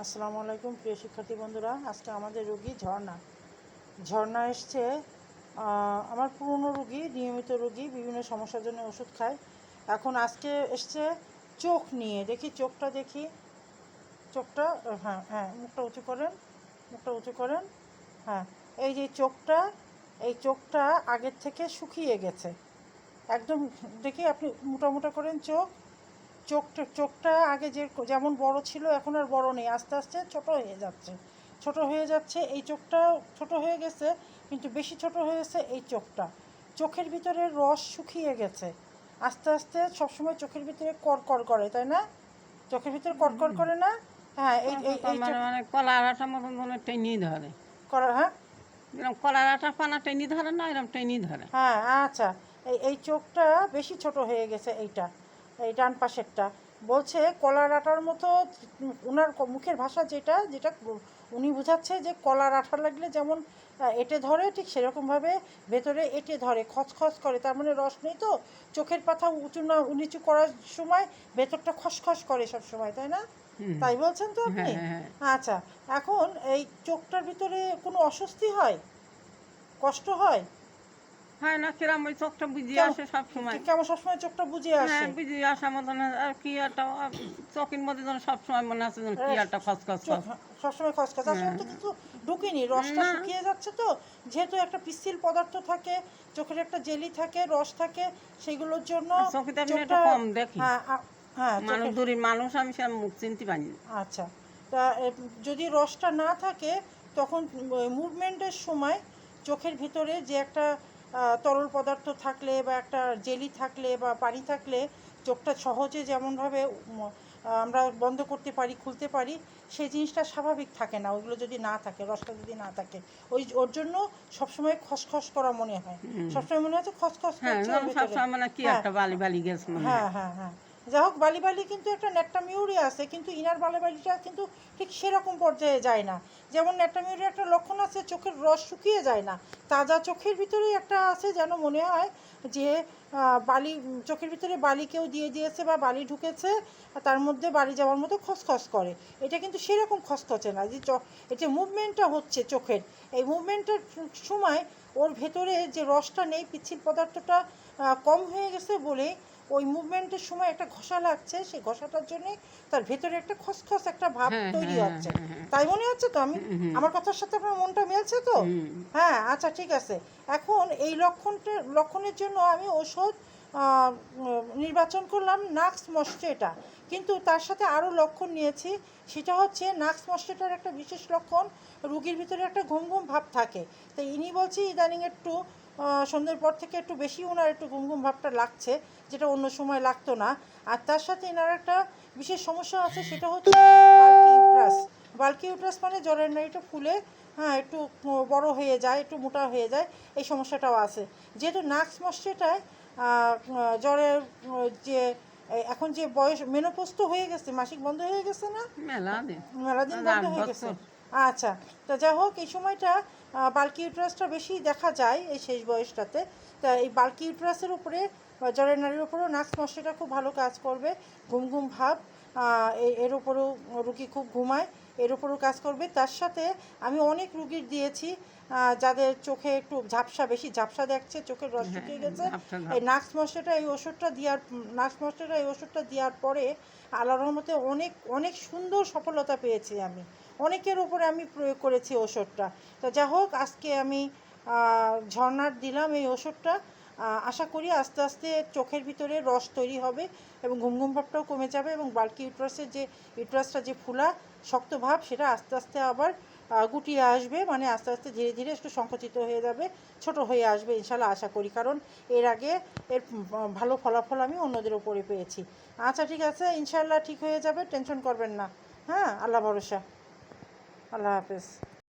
আসসালামু আলাইকুম প্রিয় শিক্ষার্থী বন্ধুরা। আজকে আমাদের রোগী ঝর্ণা এসছে। আমার পুরনো রোগী, নিয়মিত রোগী, বিভিন্ন সমস্যার জন্য ওষুধ খায়। এখন আজকে এসছে চোখ নিয়ে। দেখি চোখটা, দেখি চোখটা। হ্যাঁ হ্যাঁ, মুখটা উঁচু করেন। হ্যাঁ, এই যে চোখটা, এই চোখটা আগের থেকে শুকিয়ে গেছে একদম। দেখি আপনি মোটা করেন চোখটা আগে যেমন বড় ছিল এখন আর বড় নেই, আস্তে আস্তে ছোট হয়ে যাচ্ছে। এই চোখটা ছোট হয়ে গেছে, কিন্তু বেশি ছোট হয়েছে এই চোখের ভিতরে রস শুকিয়ে গেছে আস্তে আস্তে। সবসময় চোখের ভিতরে কড়কড় করে, তাই না? চোখের ভিতরে কড়কড় করে না? হ্যাঁ, এই মানে কলার আটার মতন মনে টেনে ধরে। হ্যাঁ, এরকম কলার আটা পানা টেনে ধরে না, এরকম টেনে ধরে। হ্যাঁ, আচ্ছা। এই চোখটা বেশি ছোট হয়ে গেছে, এই ডান পাশেরটা। বলছে কলার আটার মতো। ওনার মুখের ভাষা যেটা উনি বোঝাচ্ছে যে কলার আঠা লাগলে যেমন এঁটে ধরে, ঠিক সেরকমভাবে ভেতরে এঁটে ধরে, খসখস করে। তার মানে রস নেই তো। চোখের পাতা নিচু করার সময় ভেতরটা খসখস করে সব সময়, তাই না? তাই বলছেন তো আপনি? আচ্ছা, এখন এই চোখটার ভিতরে কোনো অস্বস্তি হয়, কষ্ট হয়? হয় না, কিরম ওই চোখটা বুঝিয়ে আসে সব সময়। কেমন সবসময় চোখটা বুঝে আসে? বুঝিয়ে আসা মতন। আর কি একটা চোখের মধ্যে যেন সবসময় মনে আছে যেন কি একটা খসখস সবসময় খসখস। আসলে তো কিন্তু ঢুকেনি, রসটা শুকিয়ে যাচ্ছে তো। যেহেতু একটা পিচ্ছিল পদার্থ থাকে, চোখের একটা জেলি থাকে, রস থাকে, সেগুলোর জন্য চোখটা কম দেখি। হ্যাঁ, মানুষ আমি সে মুখ চিনতে পারি। আচ্ছা, তা যদি রসটা না থাকে তখন মুভমেন্টের সময় চোখের ভিতরে যে একটা তরল পদার্থ থাকলে বা একটা জেলি থাকলে বা পানি থাকলে চোখটা সহজে যেমনভাবে আমরা বন্ধ করতে পারি, খুলতে পারি, সেই জিনিসটা স্বাভাবিক থাকে না। ওইগুলো যদি না থাকে, রসটা যদি না থাকে, ওর জন্য সবসময় খসখস করা মনে হয়। সবসময় মনে হচ্ছে খসখস করছে। হ্যাঁ হ্যাঁ হ্যাঁ, যাই হোক, বালি কিন্তু একটা ন্যাট্টামিউরিয়া আছে, কিন্তু ইনার বালিটা কিন্তু ঠিক সেরকম পর্যায়ে যায় না। যেমন ন্যাট্টামিউরিয়া একটা লক্ষণ আছে, চোখের রস শুকিয়ে যায় না। তাজা চোখের ভিতরে একটা আছে, যেন মনে হয় যে চোখের ভিতরে বালি কেউ দিয়ে দিয়েছে বা বালি ঢুকেছে, তার মধ্যে বালি যাওয়ার মতো খসখস করে। এটা কিন্তু সেরকম খসখসে না, যে এটা মুভমেন্টটা হচ্ছে চোখের। এই মুভমেন্টের সময় ওর ভেতরে যে রসটা নেই, পিচ্ছিল পদার্থটা কম হয়ে গেছে বলে ওই মুভমেন্টের সময় একটা ঘষা লাগছে। সেই ঘষাটার জন্য তার ভেতরে একটা খসখস একটা ভাব তৈরি হচ্ছে। তাই মনে হচ্ছে তো? আমার কথার সাথে আপনার মনটা মিলছে তো? হ্যাঁ, আচ্ছা, ঠিক আছে। এখন এই লক্ষণের জন্য আমি ওষুধ নির্বাচন করলাম নাক্স মস্টেটা, কিন্তু তার সাথে আরও লক্ষণ নিয়েছি। সেটা হচ্ছে নাক্স মস্টেটার একটা বিশেষ লক্ষণ, রুগীর ভিতরে একটা ঘুম ভাব থাকে। তো ইনি বলছি ইদানিং একটু সন্ধ্যের পর থেকে একটু বেশি ওনার একটু ঘুম ভাবটা লাগছে, যেটা অন্য সময় লাগতো না। আর তার সাথে এনার একটা বিশেষ সমস্যা আছে, সেটা হচ্ছে বাল্কি ইউট্রাস মানে জ্বরের নাড়িটা ফুলে একটু বড় হয়ে যায়, একটু মোটা হয়ে যায়, এই সমস্যাটাও আছে। যেহেতু নাক্স মস্টেটায় জ্বরের যে এখন যে বয়স, মেনোপজ তো হয়ে গেছে, মাসিক বন্ধ হয়ে গেছে না, মেলা দিন বন্ধ হয়ে গেছে। আচ্ছা, তো যাই হোক, এই সময়টা বাল্কি ইউট্রাসটা বেশি দেখা যায় এই শেষ বয়সটাতে। তা এই বাল্কি ইউট্রাসের উপরে বা জ্বরের নাড়ির উপরেও নাক্স মস্টেটা খুব ভালো কাজ করবে। ঘুম ভাব, এর উপরেও রুগী খুব ঘুমায়, এর উপরেও কাজ করবে। তার সাথে আমি অনেক রুগীর দিয়েছি যাদের চোখে একটু বেশি ঝাপসা দেখছে, চোখের রস শুকিয়ে গেছে, এই নাক্স মস্টেটা এই ওষুধটা দেওয়ার পরে আল্লাহর রহমতে অনেক সুন্দর সফলতা পেয়েছি আমি। অনেকের উপরে আমি প্রয়োগ করেছি ওষুধটা। তো যাই হোক, আজকে আমি ঝর্ণার দিলাম এই ওষুধটা। আশা করি আস্তে আস্তে চোখের ভিতরে রস তৈরি হবে এবং ঘুম ভাবটাও কমে যাবে, এবং বাল্কি ইউট্রাসটা যে ফুলা শক্ত ভাব, সেটা আস্তে আস্তে আবার গুটিয়ে আসবে। মানে আস্তে আস্তে ধীরে ধীরে একটু সংকুচিত হয়ে যাবে, ছোট হয়ে আসবে ইনশাল্লাহ, আশা করি। কারণ এর আগে এর ভালো ফলাফল আমি অন্যদের উপরে পেয়েছি। আচ্ছা, ঠিক আছে, ইনশাল্লাহ ঠিক হয়ে যাবে, টেনশন করবেন না। হ্যাঁ, আল্লাহ ভরসা। আল্লাহ হাফেজ।